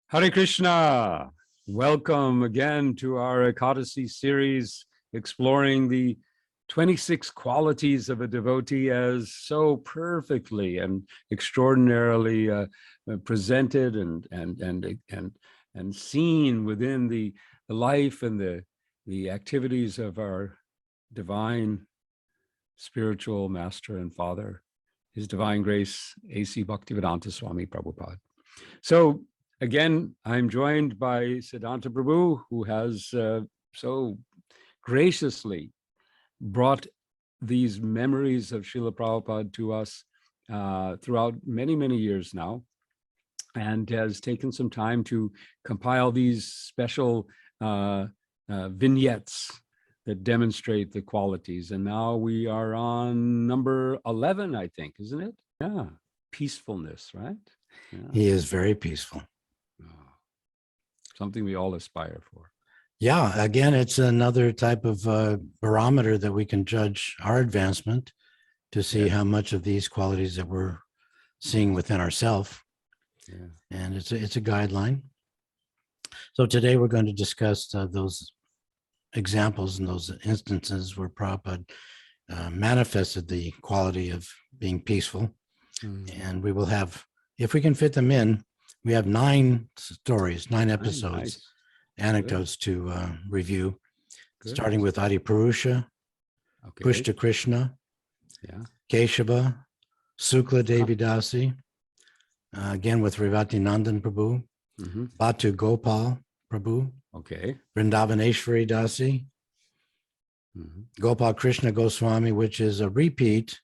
Hare Krishna. Welcome again to our Ekadasi series, exploring the 26 qualities of a devotee as so perfectly and extraordinarily presented and seen within the life and the activities of our divine spiritual master and father, His Divine Grace, A.C. Bhaktivedanta Swami Prabhupada. So again, I'm joined by Siddhanta Prabhu, who has so graciously brought these memories of Srila Prabhupada to us throughout many, many years now, and has taken some time to compile these special vignettes that demonstrate the qualities. And now we are on number 11, I think, isn't it? Yeah, peacefulness, right? Yeah. He is very peaceful. Something we all aspire for. Yeah, again, it's another type of barometer that we can judge our advancement to see how much of these qualities that we're seeing within ourselves. Yeah. And it's a guideline. So today we're going to discuss those examples and those instances where Prabhupada manifested the quality of being peaceful. And we will have, if we can fit them in, we have 9 stories, 9 episodes, anecdotes to review, starting with Adipurusha, Pushta Krishna, Keshava, Sukla Devi Dasi, again with Revati Nandan Prabhu, Batu Gopal Prabhu, Vrindavaneshwari Dasi, Gopal Krishna Goswami, which is a repeat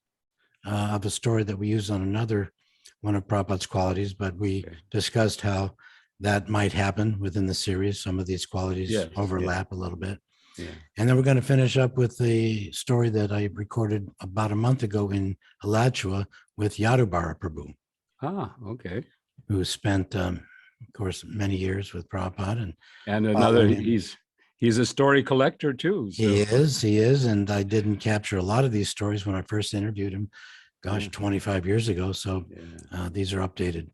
of a story that we used on another one of Prabhupada's qualities, but we discussed how that might happen within the series. Some of these qualities overlap a little bit. And then we're going to finish up with the story that I recorded about a month ago in Alachua with Yadubara Prabhu. Who spent, of course, many years with Prabhupada. And another, he's a story collector too. So. He is. And I didn't capture a lot of these stories when I first interviewed him, 25 years ago. So these are updated.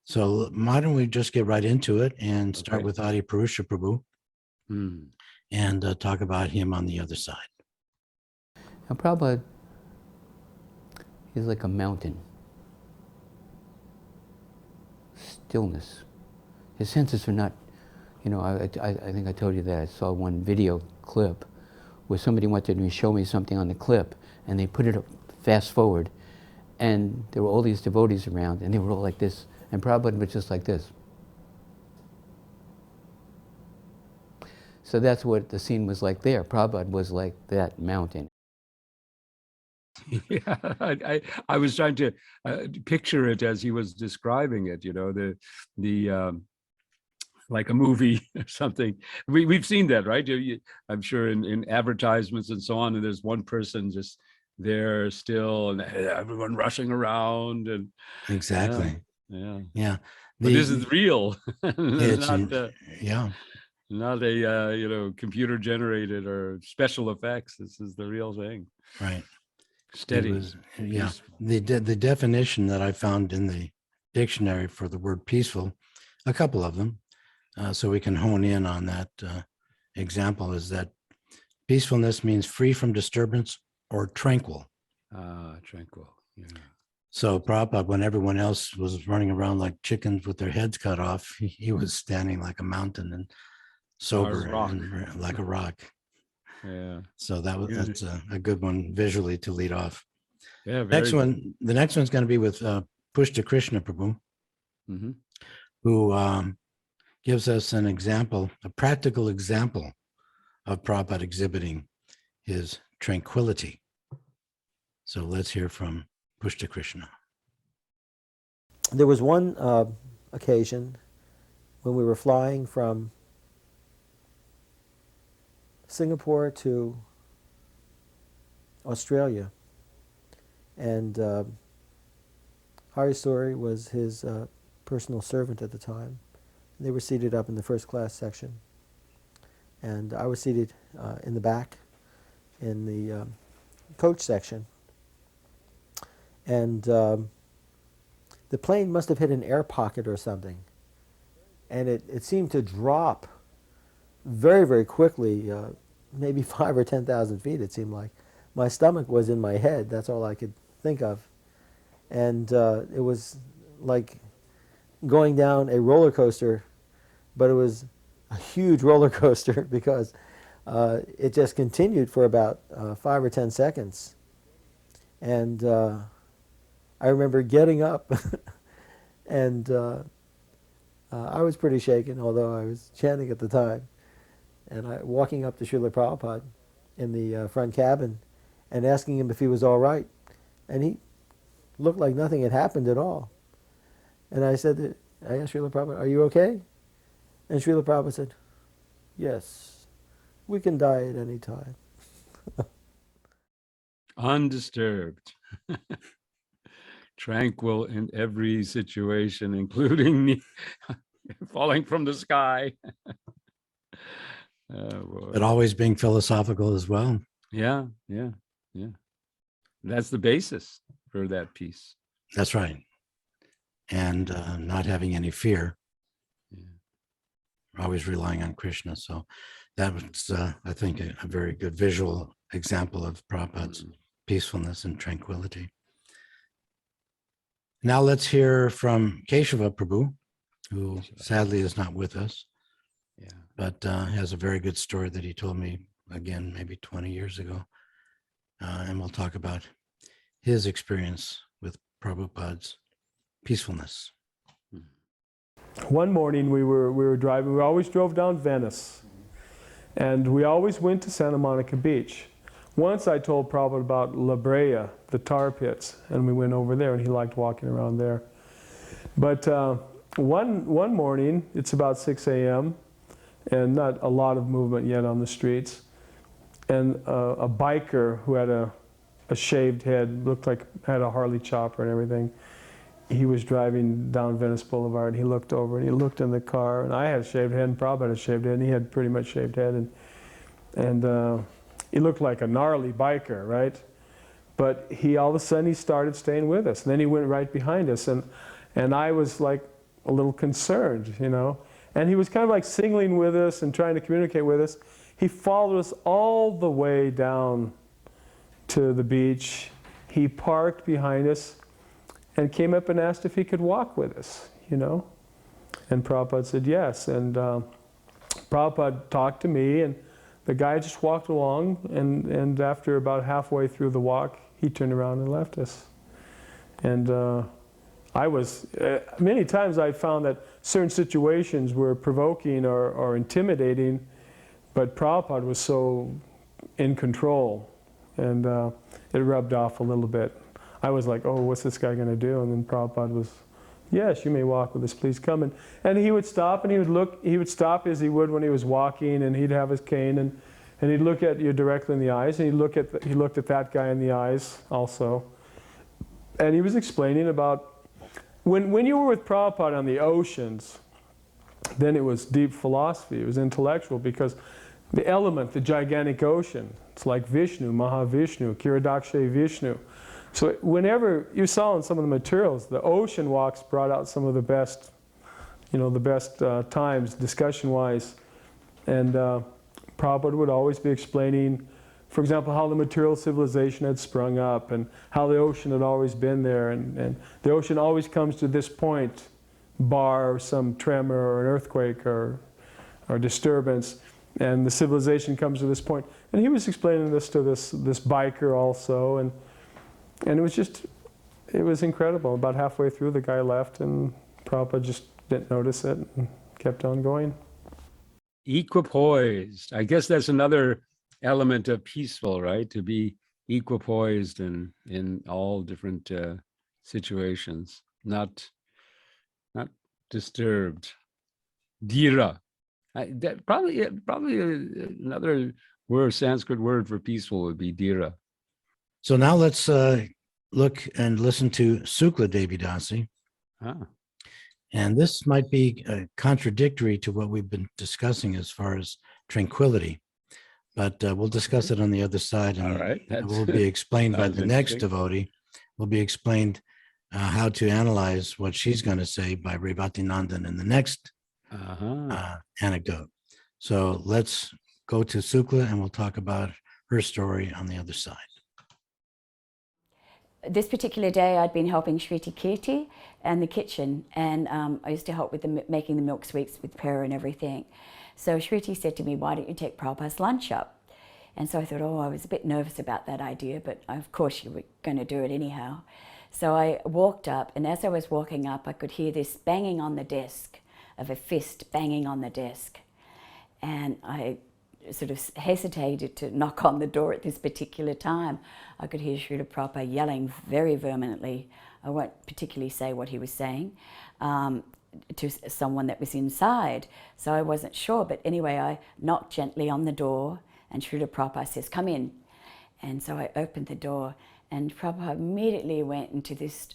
So why don't we just get right into it and start with Adipurusha Prabhu and talk about him on the other side. Now, Prabhupada is like a mountain. Stillness. His senses are not, I think I told you that I saw one video clip where somebody wanted to show me something on the clip and they put it up fast forward and there were all these devotees around and they were all like this and Prabhupada was just like this. So that's what the scene was like there. Prabhupada was like that mountain. Yeah, I was trying to picture it as he was describing it, the like a movie or something. We've seen that, right? I'm sure in advertisements and so on, and there's one person just there still and everyone rushing around and exactly. Yeah. But this is real. Not a computer generated or special effects. This is the real thing. Right. Steady. The definition that I found in the dictionary for the word peaceful, a couple of them, so we can hone in on that example, is that peacefulness means free from disturbance or tranquil. Tranquil. Yeah. So Prabhupada, when everyone else was running around like chickens with their heads cut off, he was standing like a mountain and sober and like a rock. Yeah. So that's a good one visually to lead off. Yeah. The next one's going to be with Pushta Krishna Prabhu, who gives us an example, a practical example of Prabhupada exhibiting his tranquility. So let's hear from Pushta Krishna. There was one occasion when we were flying from Singapore to Australia. And Hari Story was his personal servant at the time. They were seated up in the first class section. And I was seated in the back in the coach section. And the plane must have hit an air pocket or something. And it seemed to drop very, very quickly, maybe 5 or 10,000 feet, it seemed like. My stomach was in my head. That's all I could think of. And it was like going down a roller coaster, but it was a huge roller coaster because it just continued for about 5 or 10 seconds. And I remember getting up, and I was pretty shaken, although I was chanting at the time. And walking up to Srila Prabhupada in the front cabin and asking him if he was all right. And he looked like nothing had happened at all. And I asked Srila Prabhupada, "Are you okay?" And Srila Prabhupada said, "Yes, we can die at any time." Undisturbed. Tranquil in every situation, including falling from the sky. Oh, But always being philosophical as well. yeah. That's the basis for that piece. That's right. And not having any fear. Yeah. Always relying on Krishna. So that was, I think, a very good visual example of Prabhupada's peacefulness and tranquility. Now let's hear from Keshava Prabhu, who sadly is not with us, but has a very good story that he told me, again, maybe 20 years ago. And we'll talk about his experience with Prabhupada's peacefulness. One morning we were driving. We always drove down Venice, and we always went to Santa Monica Beach. Once I told Prabhupada about La Brea, the tar pits, and we went over there, and he liked walking around there. But one morning, it's about 6 a.m., and not a lot of movement yet on the streets, and a biker who had a shaved head, looked like had a Harley chopper and everything. He was driving down Venice Boulevard. He looked over and he looked in the car, and I had a shaved head, and Prabhupada had a shaved head, and he had pretty much shaved head, and he looked like a gnarly biker, right? But all of a sudden he started staying with us, and then he went right behind us, and I was like a little concerned, you know. And he was kind of like signaling with us and trying to communicate with us. He followed us all the way down to the beach. He parked behind us and came up and asked if he could walk with us, you know. And Prabhupada said yes. And Prabhupada talked to me, and the guy just walked along, and after about halfway through the walk, he turned around and left us. And I was, many times I found that certain situations were provoking or intimidating, but Prabhupada was so in control, and it rubbed off a little bit. I was like, oh, what's this guy going to do? And then Prabhupada was, yes, you may walk with us, please come. And he would stop, and he would stop as he would when he was walking, and he'd have his cane, and he'd look at you directly in the eyes, and he looked at that guy in the eyes also. And he was explaining about, when you were with Prabhupada on the oceans, then it was deep philosophy, it was intellectual, because the element, the gigantic ocean, it's like Vishnu, Mahavishnu, Kiradakshay Vishnu. So whenever you saw in some of the materials, the ocean walks brought out some of the best, you know, the best times discussion-wise. And Prabhupada would always be explaining, for example, how the material civilization had sprung up and how the ocean had always been there. And the ocean always comes to this point, bar some tremor or an earthquake or disturbance. And the civilization comes to this point. And he was explaining this to this biker also. And it was incredible. About halfway through, the guy left, and Prabhupada just didn't notice it and kept on going. Equipoised. I guess that's another element of peaceful, right? To be equipoised in all different situations, not disturbed. Dhira. That probably another word, Sanskrit word for peaceful would be dhira. So now let's look and listen to Sukla Devi Dasi. Ah, And this might be contradictory to what we've been discussing as far as tranquility, but we'll discuss it on the other side, all and right. it will be explained by sounds the next interesting. devotee. Will be explained how to analyze what she's going to say by Revati Nandan in the next Uh-huh. anecdote. So let's go to Sukla and we'll talk about her story on the other side. This particular day, I'd been helping Shriti Kirti in the kitchen, and I used to help with making the milk sweets with prayer and everything. So Shriti said to me, "Why don't you take Prabhupada's lunch up?" And so I thought, I was a bit nervous about that idea, but of course you were going to do it anyhow. So I walked up, and as I was walking up, I could hear this banging on the desk, of a fist banging on the desk. And I sort of hesitated to knock on the door at this particular time. I could hear Srila Prabhupada yelling very vehemently. I won't particularly say what he was saying, to someone that was inside. So I wasn't sure, but anyway, I knocked gently on the door, and Srila Prabhupada says, "Come in." And so I opened the door, and Prabhupada immediately went into this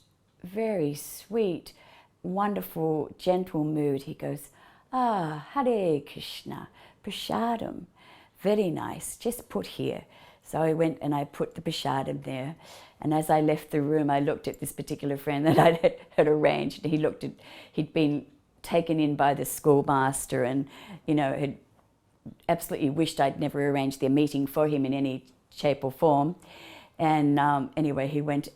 very sweet, wonderful, gentle mood. He goes, Hare Krishna, prasadam, very nice, just put here. So I went and I put the prasadam there. And as I left the room, I looked at this particular friend that I had arranged. He'd been taken in by the schoolmaster, and, had absolutely wished I'd never arranged their meeting for him in any shape or form. And anyway,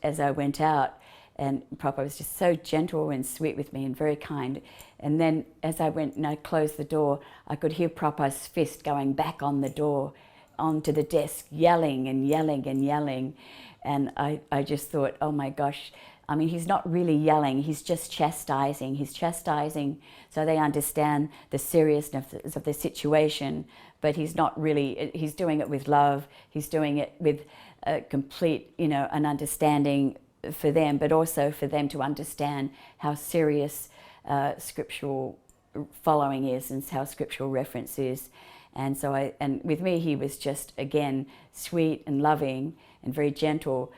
as I went out, and Prabhupada was just so gentle and sweet with me and very kind. And then as I went and I closed the door, I could hear Prabhupada's fist going back on the door, onto the desk, yelling and yelling and yelling. And I just thought, oh my gosh, I mean, he's not really yelling, he's just chastising. He's chastising so they understand the seriousness of the situation, but he's not really, he's doing it with love, he's doing it with a complete, an understanding for them, but also for them to understand how serious scriptural following is and how scriptural reference is. And so and with me, he was just, again, sweet and loving and very gentle.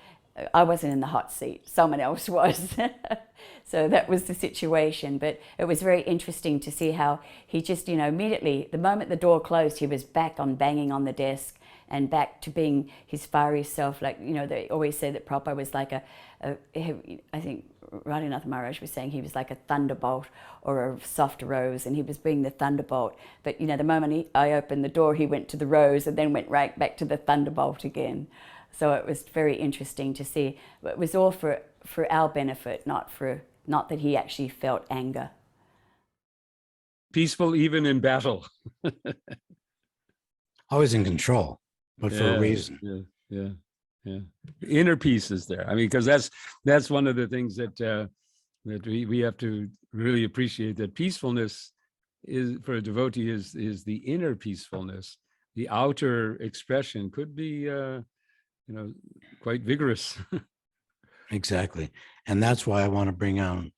I wasn't in the hot seat, someone else was. So that was the situation. But it was very interesting to see how he just, immediately, the moment the door closed, he was back on banging on the desk and back to being his fiery self. Like, they always say that Prabhupada was like I think Radhanath Maharaj was saying he was like a thunderbolt or a soft rose, and he was being the thunderbolt. But, the moment I opened the door, he went to the rose and then went right back to the thunderbolt again. So it was very interesting to see. It was all for our benefit, not that he actually felt anger. Peaceful even in battle. Always in control, but for a reason. Yeah. Inner peace is there. I mean, because that's one of the things that we have to really appreciate, that peacefulness is, for a devotee, is the inner peacefulness. The outer expression could be quite vigorous. Exactly. And that's why I want to bring on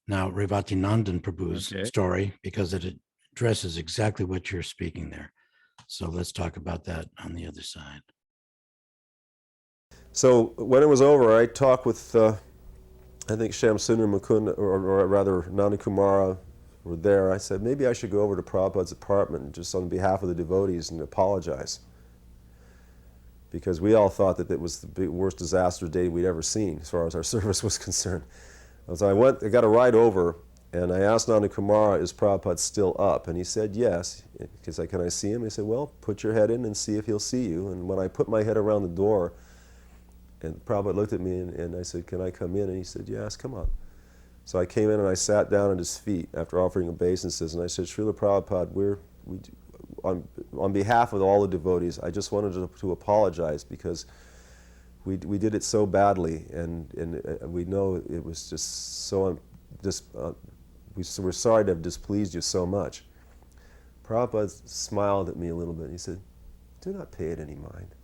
now Revati Nandan Prabhu's story, because it addresses exactly what you're speaking there. So let's talk about that on the other side. So when it was over, I talked with, I think Shamsundar Mukund, or rather Nanda Kumara were there. I said, maybe I should go over to Prabhupada's apartment just on behalf of the devotees and apologize. Because we all thought that it was the worst disaster day we'd ever seen as far as our service was concerned. So I got a ride over, and I asked Nanda Kumara, is Prabhupada still up? And he said yes. He said, can I see him? He said, well, put your head in and see if he'll see you. And when I put my head around the door, and Prabhupada looked at me, and I said, can I come in? And he said, yes, come on. So I came in and I sat down at his feet after offering obeisances, and I said, Srila Prabhupada, on behalf of all the devotees, I just wanted to apologize because we did it so badly, and we know it was just so, we're sorry to have displeased you so much. Prabhupada smiled at me a little bit. He said, do not pay it any mind.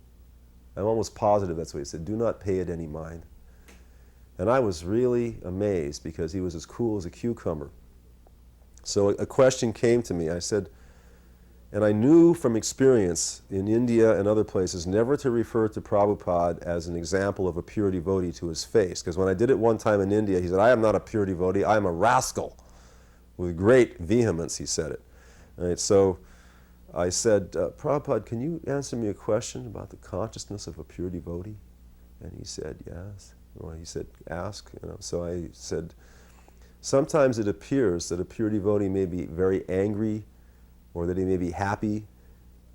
I'm almost positive that's what he said, do not pay it any mind. And I was really amazed because he was as cool as a cucumber. So a question came to me. I said, And I knew from experience in India and other places never to refer to Prabhupada as an example of a pure devotee to his face. Because when I did it one time in India, he said, I am not a pure devotee, I am a rascal. With great vehemence, he said it. Right, so I said, Prabhupada, can you answer me a question about the consciousness of a pure devotee? And he said, yes. Well, he said, ask. So I said, sometimes it appears that a pure devotee may be very angry, or that he may be happy,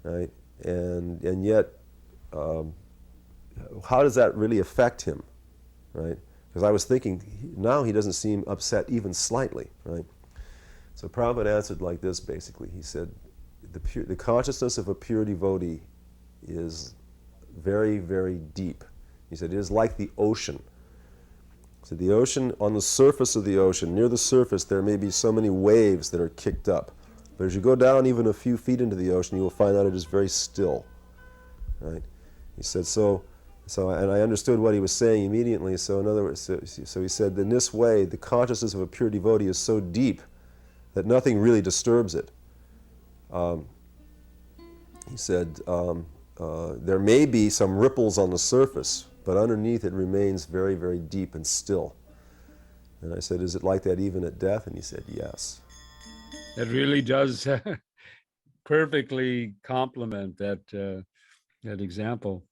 right? And yet, how does that really affect him, right? Because I was thinking, now he doesn't seem upset even slightly, right? So Prabhupada answered like this, basically. He said, the consciousness of a pure devotee is very, very deep. He said, it is like the ocean. So the ocean, on the surface of the ocean, near the surface, there may be so many waves that are kicked up. But as you go down even a few feet into the ocean, you will find out it is very still, right? He said, and I understood what he was saying immediately. So in other words, so he said, in this way, the consciousness of a pure devotee is so deep that nothing really disturbs it. He said, there may be some ripples on the surface, but underneath it remains very, very deep and still. And I said, is it like that even at death? And he said, yes. That really does perfectly complement that that example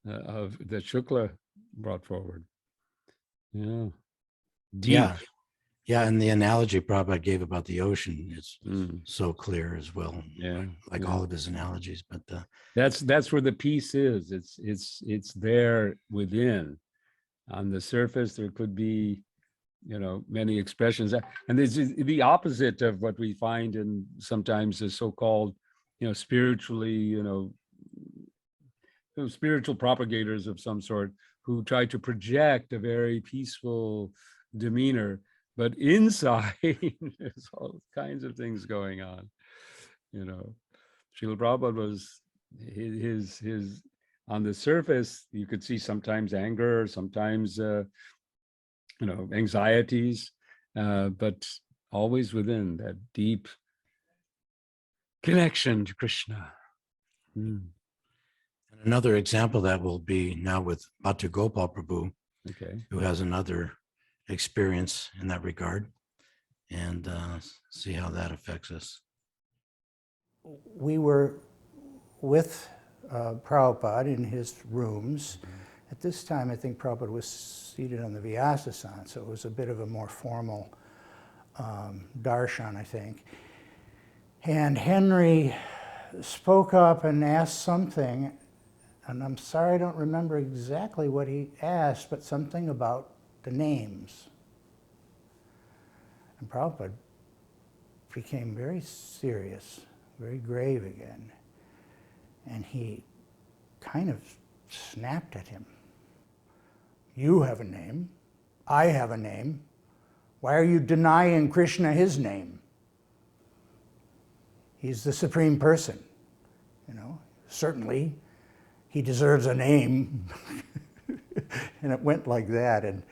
of that Shukla brought forward. Yeah, deep. Yeah, and the analogy Prabhupada gave about the ocean is Mm. so clear as well. Yeah, like yeah. all of his analogies. But That's where the peace is. It's there within. On the surface, there could be, many expressions, and this is the opposite of what we find in sometimes the so-called, spiritually, spiritual propagators of some sort who try to project a very peaceful demeanor, but inside there's all kinds of things going on. Srila Prabhupada was his on the surface, you could see sometimes anger, sometimes anxieties, but always within that deep connection to Krishna. Mm. and another example that will be now with Bhattu Gopal Prabhu, Okay. who has another experience in that regard, and see how that affects us. We were with Prabhupada in his rooms. At this time, I think Prabhupada was seated on the Vyasasana, so it was a bit of a more formal darshan, I think. And Henry spoke up and asked something, and I'm sorry I don't remember exactly what he asked, but something about the names. And Prabhupada became very serious, very grave again. And he kind of snapped at him. You have a name. I have a name. Why are you denying Krishna his name? He's the supreme person. Certainly he deserves a name. And it went like that. And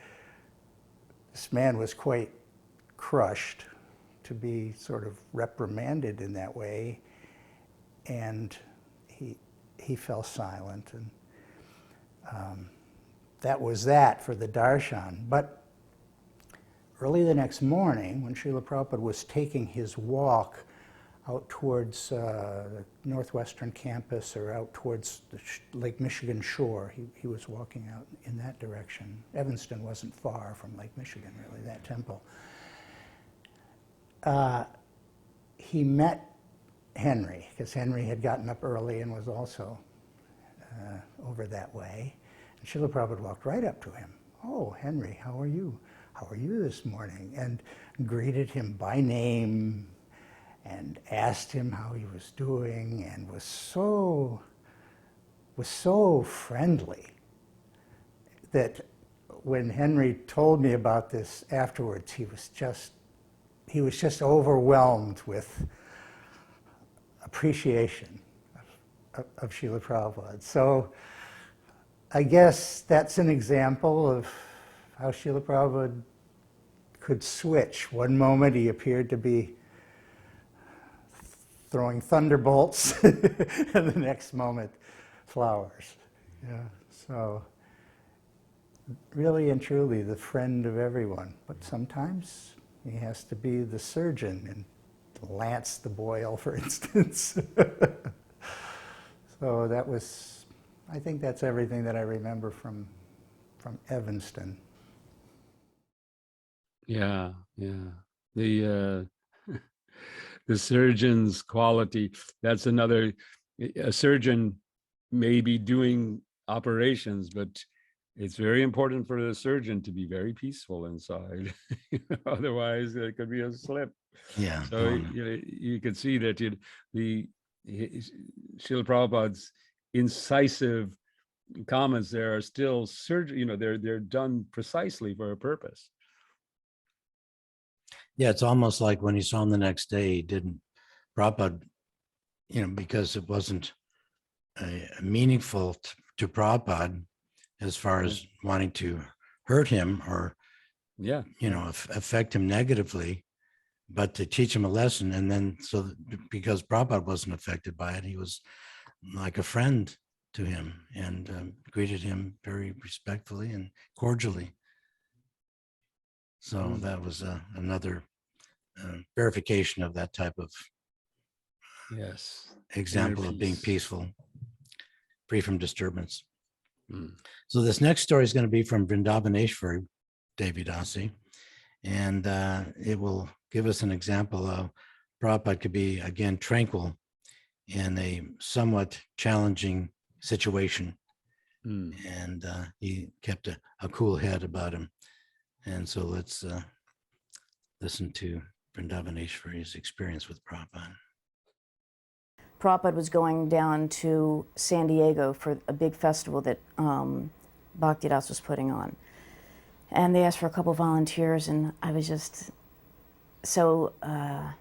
this man was quite crushed to be sort of reprimanded in that way. And he fell silent, and that was that for the darshan. But early the next morning, when Srila Prabhupada was taking his walk out towards the northwestern campus or out towards the Lake Michigan shore, he was walking out in that direction. Evanston wasn't far from Lake Michigan, really, that temple. He met Henry, because Henry had gotten up early and was also over that way. And Srila Prabhupada walked right up to him. Oh, Henry, how are you? How are you this morning? And greeted him by name and asked him how he was doing, and was so friendly that when Henry told me about this afterwards, he was just overwhelmed with appreciation of Srila Prabhupada. So I guess that's an example of how Srila Prabhupada could switch. One moment he appeared to be throwing thunderbolts, and the next moment, flowers. Yeah, so really and truly the friend of everyone. But sometimes he has to be the surgeon and lance the boil, for instance. So that was, I think that's everything that I remember from Evanston. Yeah, yeah. The the surgeon's quality, that's another. A surgeon may be doing operations, but it's very important for the surgeon to be very peaceful inside. Otherwise there could be a slip. Yeah. So you could see that Srila Prabhupada's incisive comments there are still they're done precisely for a purpose. Yeah, it's almost like when he saw him the next day, he didn't, Prabhupada, because it wasn't meaningful to Prabhupada as far as wanting to hurt him or, Yeah. affect him negatively, but to teach him a lesson. And then, because Prabhupada wasn't affected by it, he was like a friend to him and greeted him very respectfully and cordially. So that was another verification of that type of Yes. example Inner of being peace. peaceful, free from disturbance. Mm. So this next story is going to be from Vrindavaneshwari Devidasi, and it will give us an example of Prabhupada could be, again, tranquil in a somewhat challenging situation. Mm. And he kept a cool head about him. And so let's listen to Vrindavaneshwari's experience with Prabhupada. Prabhupada was going down to San Diego for a big festival that Bhaktidas was putting on. And they asked for a couple volunteers, and I was just so, I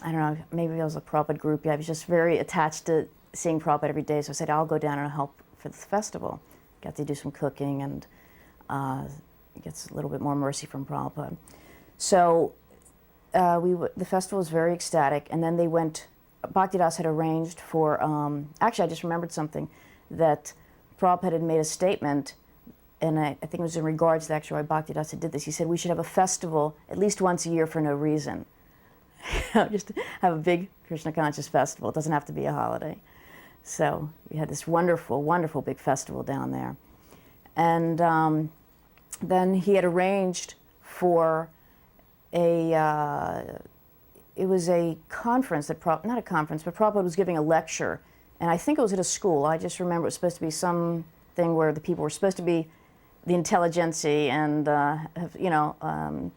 don't know, maybe I was a Prabhupada groupie. I was just very attached to seeing Prabhupada every day. So I said, I'll go down and help for the festival. Got to do some cooking and gets a little bit more mercy from Prabhupada. So the festival was very ecstatic, and then they went, Bhaktidas had arranged for, actually I just remembered something, that Prabhupada had made a statement, and I think it was in regards to actually why Bhaktidas did this. He said we should have a festival at least once a year for no reason. Just to have a big Krishna conscious festival. It doesn't have to be a holiday. So we had this wonderful, wonderful big festival down there. And then he had arranged for it was a conference that, not a conference, but Prabhupada was giving a lecture. And I think it was at a school. I just remember it was supposed to be something where the people were supposed to be the intelligentsia and, and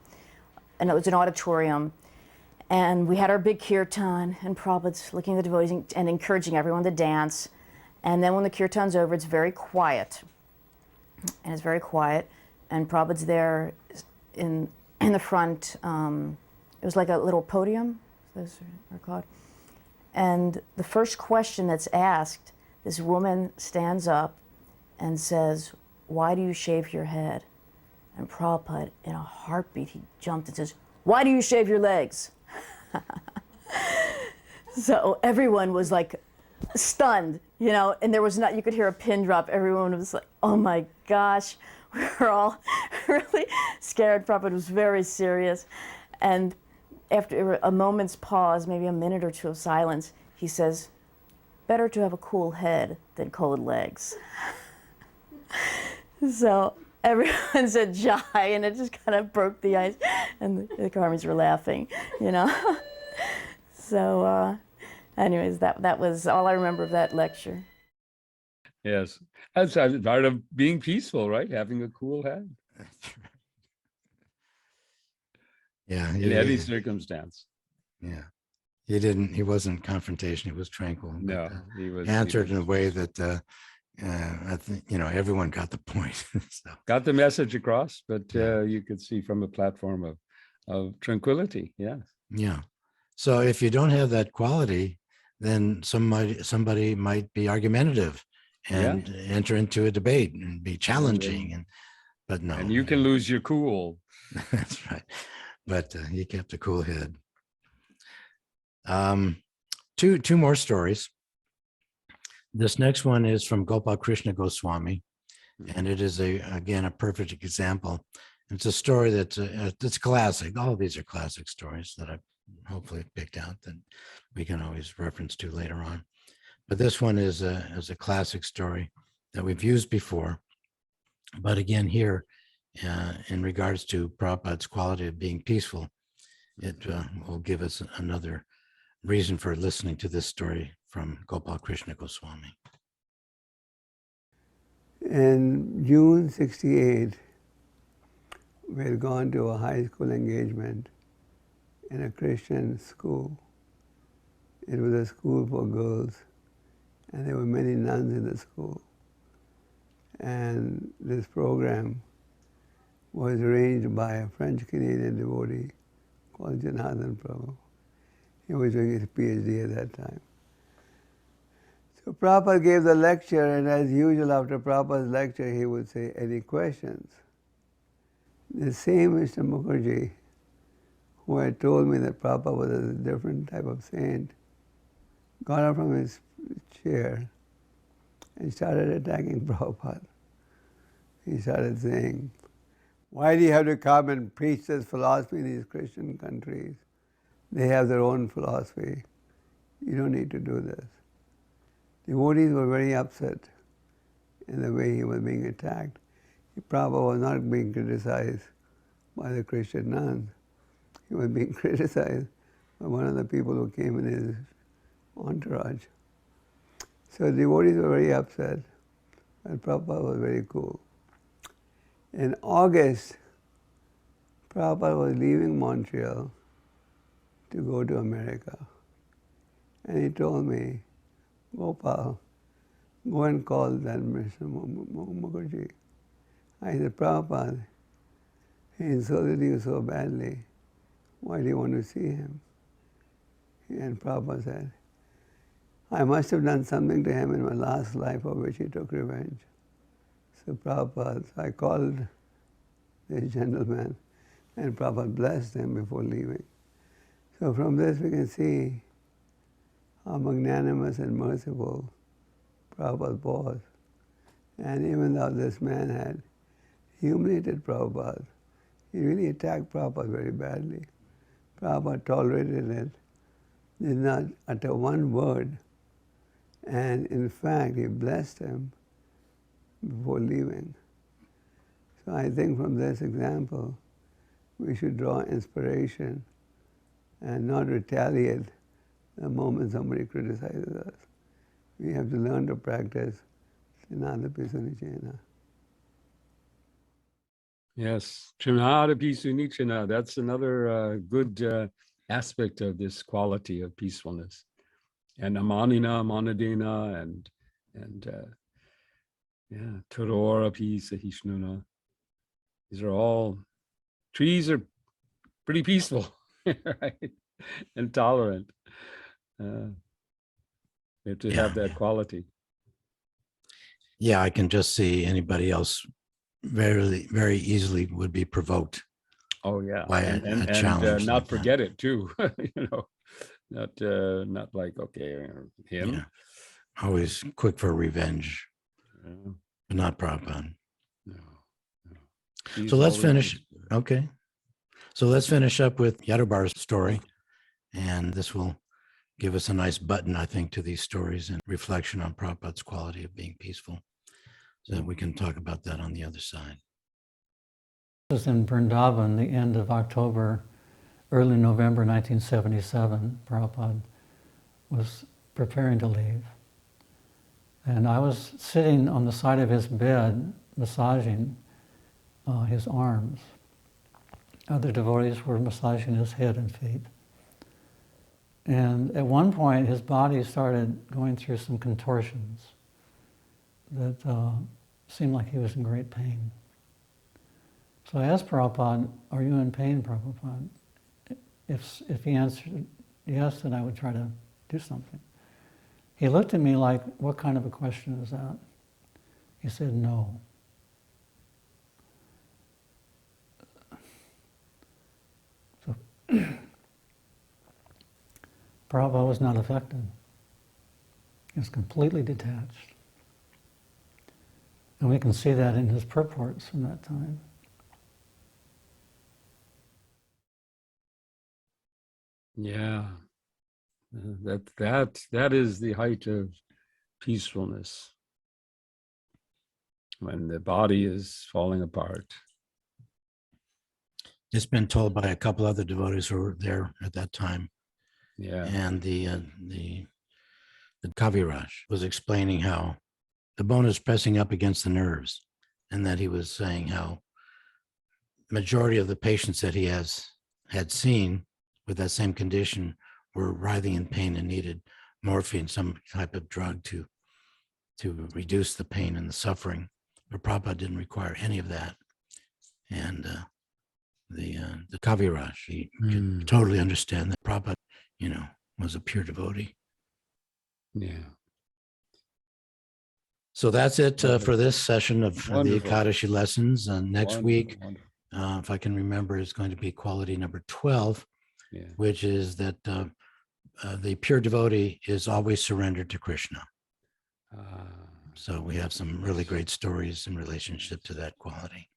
it was an auditorium. And we had our big kirtan, and Prabhupada's looking at the devotees and encouraging everyone to dance. And then when the kirtan's over, it's very quiet. And it's very quiet. And Prabhupada's there in the front. It was like a little podium, those are called. And the first question that's asked, this woman stands up and says, "Why do you shave your head?" And Prabhupada, in a heartbeat, he jumped and says, "Why do you shave your legs?" So everyone was like stunned, and there was not, you could hear a pin drop. Everyone was like, oh my gosh. We were all really scared. Prabhupada was very serious. And after a moment's pause, maybe a minute or two of silence, he says, "Better to have a cool head than cold legs." So everyone said "Jai," and it just kind of broke the ice, and the Karmis were laughing, So anyways, that was all I remember of that lecture. Yes, that's part of being peaceful, right? Having a cool head Yeah. in any circumstance. Yeah. He wasn't confrontation. He was tranquil. But, No, he was answered in a way that I think, everyone got the point. So, got the message across, but you could see from a platform of tranquility. Yeah. yeah. So if you don't have that quality, then somebody might be argumentative and enter into a debate and be challenging. But no. And you can lose your cool. That's right. But he kept a cool head. two more stories. This next one is from Gopal Krishna Goswami, and it is again a perfect example. It's a story that's classic. All of these are classic stories that I've hopefully picked out that we can always reference to later on. But this one is a classic story that we've used before. But again, here, in regards to Prabhupada's quality of being peaceful, it will give us another reason for listening to this story from Gopal Krishna Goswami. In June '68, we had gone to a high school engagement in a Christian school. It was a school for girls, and there were many nuns in the school. And this program was arranged by a French-Canadian devotee called Janardhan Prabhu. He was doing his PhD at that time. So Prabhupada gave the lecture, and as usual after Prabhupada's lecture, he would say, "Any questions?" The same Mr. Mukherjee, who had told me that Prabhupada was a different type of saint, got up from his chair and started attacking Prabhupada. He started saying, "Why do you have to come and preach this philosophy in these Christian countries? They have their own philosophy. You don't need to do this." Devotees were very upset in the way he was being attacked. Prabhupada was not being criticized by the Christian nuns. He was being criticized by one of the people who came in his entourage. So devotees were very upset, and Prabhupada was very cool. In August, Prabhupada was leaving Montreal to go to America. And he told me, "Gopal, go and call that Mr. Mukherjee." I said, "Prabhupada, he insulted you so badly. Why do you want to see him?" And Prabhupada said, "I must have done something to him in my last life for which he took revenge." So Prabhupada, I called this gentleman, and Prabhupada blessed him before leaving. So from this we can see how magnanimous and merciful Prabhupada was. And even though this man had humiliated Prabhupada, he really attacked Prabhupada very badly. Prabhupada tolerated it, did not utter one word, and in fact he blessed him before leaving. So I think from this example we should draw inspiration and not retaliate the moment somebody criticizes us. We have to learn to practice Trinadapi Sunichena. Yes, Trinadapi Sunichena. That's another good aspect of this quality of peacefulness. And Amanina, Manadena, and Todora Sahishnuna. These are all, trees are pretty peaceful, right? And tolerant. We have to have that quality. Yeah, I can just see anybody else very easily would be provoked. Oh yeah, by a challenge not like forget it too. You know, not like okay, him. Yeah. Always quick for revenge, Yeah. but not Prabhupada. No. So let's finish. Okay. So let's finish up with Yadubar's story. And this will give us a nice button, I think, to these stories and reflection on Prabhupada's quality of being peaceful. So we can talk about that on the other side. This was in Vrindavan, the end of October, early November 1977. Prabhupada was preparing to leave. And I was sitting on the side of his bed, massaging his arms. Other devotees were massaging his head and feet. And at one point, his body started going through some contortions that seemed like he was in great pain. So I asked Prabhupada, "Are you in pain, Prabhupada?" If he answered yes, then I would try to do something. He looked at me like, "What kind of a question is that?" He said, "No." So Prabhupada was not affected. He was completely detached. And we can see that in his purports from that time. Yeah, that is the height of peacefulness, when the body is falling apart. It's been told by a couple other devotees who were there at that time. Yeah. And the Kaviraj was explaining how the bone is pressing up against the nerves, and that he was saying how majority of the patients that he had seen with that same condition were writhing in pain and needed morphine, some type of drug to reduce the pain and the suffering. But Prabhupada didn't require any of that. And the Kaviraj, he could totally understand that Prabhupada, was a pure devotee. Yeah. So that's it for this session of the Wonderful. Ekadashi lessons. Next Wonderful, week, wonderful. if I can remember, is going to be quality number 12, Yeah. which is that the pure devotee is always surrendered to Krishna. So we have some really great stories in relationship to that quality.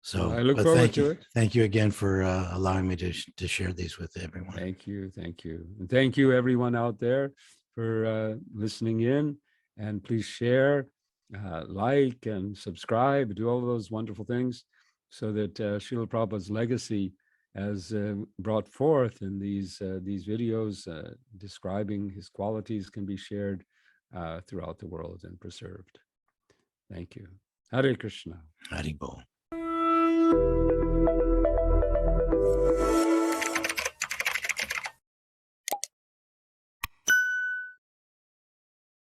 So I look but forward thank to you. it. Thank you again for allowing me to share these with everyone. Thank you. Thank you. And thank you, everyone out there, for listening in. And please share, like, and subscribe, do all of those wonderful things so that Srila Prabhupada's legacy, as brought forth in these videos describing his qualities, can be shared throughout the world and preserved. Thank you. Hare Krishna. Haribol.